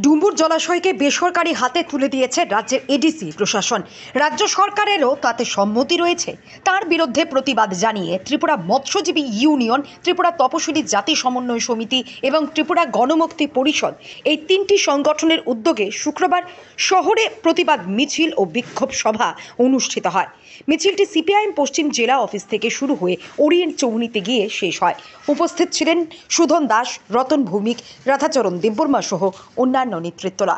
ডুম্বুর জলাশয়কে বেসরকারি হাতে তুলে দিয়েছে রাজ্যের এডিসি প্রশাসন। রাজ্য সরকারেরও তাতে সম্মতি রয়েছে। তার বিরুদ্ধে প্রতিবাদ জানিয়ে ত্রিপুরা মৎস্যজীবী ইউনিয়ন, ত্রিপুরা তপশিলি জাতি সমন্বয় সমিতি এবং ত্রিপুরা গণমুক্তি পরিষদ এই তিনটি সংগঠনের উদ্যোগে শুক্রবার শহরে প্রতিবাদ মিছিল ও বিক্ষোভ সভা অনুষ্ঠিত হয়। মিছিলটি সিপিআইএম পশ্চিম জেলা অফিস থেকে শুরু হয়ে ওরিয়েন্ট চৌমুহনীতে গিয়ে শেষ হয়। উপস্থিত ছিলেন সুধন দাস, রতন ভৌমিক, রাধাচরণ দেববর্মা সহ অন্যান্য নেতৃত্বরা।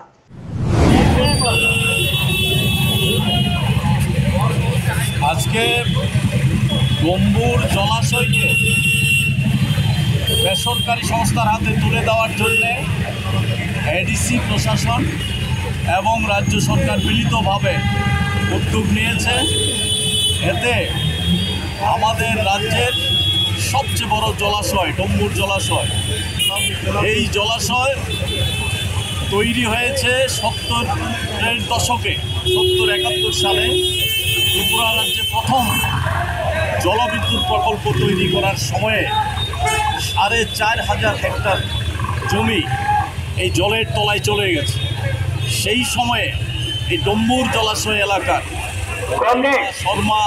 আজকে ডুম্বুর জলাশয়কে বেসরকারি সংস্থার হাতে তুলে দেওয়ার জন্যে এডিসি প্রশাসন এবং রাজ্য সরকার মিলিতভাবে উদ্যোগ নিয়েছে। এতে আমাদের রাজ্যের সবচেয়ে বড় জলাশয় ডুম্বুর জলাশয়, এই জলাশয় তৈরি হয়েছে 70-এর দশকে, 70-71 সালে ত্রিপুরা রাজ্যে প্রথম জলবিদ্যুৎ প্রকল্প তৈরি করার সময়ে 4,500 হেক্টর জমি এই জলের তলায় চলে গেছে। সেই সময়ে এই ডুম্বুর জলাশয় এলাকার শর্মা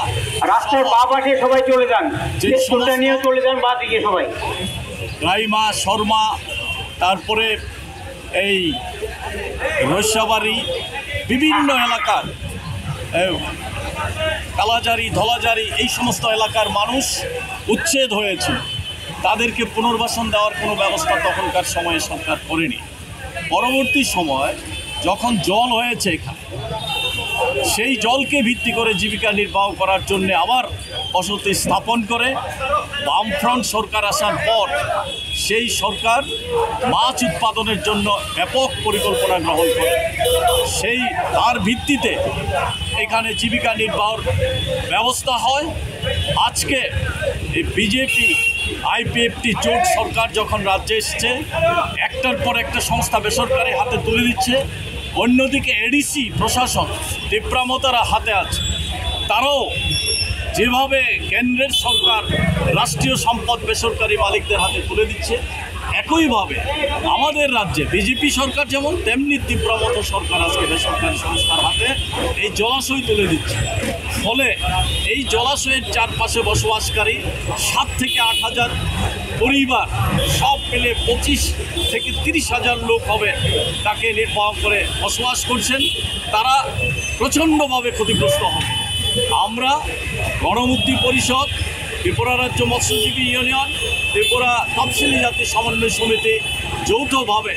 রাস্তার বা পাশে সবাই চলে যান, নিয়ে চলে যান বা দিকে সবাই গাইমা, শর্মা, তারপরে এই রৈসাবাড়ি, বিভিন্ন এলাকার কালাজারি, ধলাজারি, এই সমস্ত এলাকার মানুষ উচ্ছেদ হয়েছিল। তাদেরকে পুনর্বাসন দেওয়ার কোনো ব্যবস্থা তখনকার সময়ে সরকার করেনি। পরবর্তী সময় যখন জল হয়েছে এখানে, সেই জলকে ভিত্তি করে জীবিকা নির্বাহ করার জন্য আবার বসতি স্থাপন করে বামফ্রন্ট সরকার আসার পর সেই সরকার মাছ উৎপাদনের জন্য ব্যাপক পরিকল্পনা গ্রহণ করে। তার ভিত্তিতে এখানে জীবিকা নির্বাহের ব্যবস্থা হয়। আজকে এই বিজেপি আইপিএফটি জোট সরকার যখন রাজ্যে এসছে, একটার পর একটা সংস্থা বেসরকারি হাতে তুলে দিচ্ছে। অন্যদিকে এডিসি প্রশাসন তীব্রামতারা হাতে আছে। তারাও যেভাবে কেন্দ্রের সরকার রাষ্ট্রীয় সম্পদ বেসরকারি মালিকদের হাতে তুলে দিচ্ছে, একইভাবে আমাদের রাজ্যে বিজেপি সরকার যেমন, তেমনি তীব্রামত সরকার আজকে বেসরকারি সংস্থার হাতে এই জলাশয় তুলে দিচ্ছে। ফলে এই জলাশয়ের চারপাশে বসবাসকারী 7 থেকে 8 হাজার পরিবার, সব মিলে 25 থেকে 30 হাজার লোক হবে তাকে নির্বাহ করে বসবাস করছেন। তারা প্রচণ্ডভাবে ক্ষতিগ্রস্ত হবে। আমরা গণমুক্তি পরিষদ, ত্রিপুরা রাজ্য মৎস্যজীবী ইউনিয়ন, ত্রিপুরা তপশিলি জাতি সমন্বয় সমিতি যৌথভাবে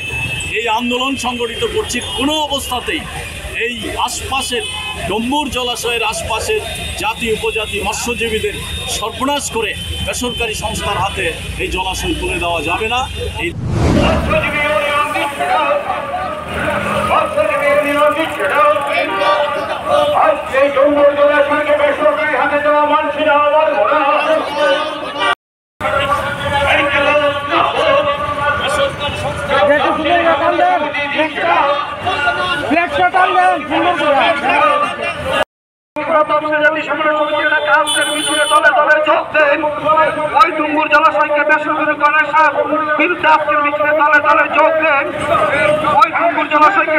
এই আন্দোলন সংগঠিত করছি। কোনো অবস্থাতেই এই আশপাশের ডুম্বুর জলাশয়ের আশপাশের জাতি উপজাতি মৎস্যজীবীদের সর্বনাশ করে বেসরকারি সংস্থার হাতে এই জলাশয় তুলে দেওয়া যাবে না। এই ওই ডুম্বুর জলাশয়কে বেসরকারি বিরুদ্ধে আজকের মিছিলে দলে দলে যোগ দেন। ওই ডুম্বুর জলাশয়কে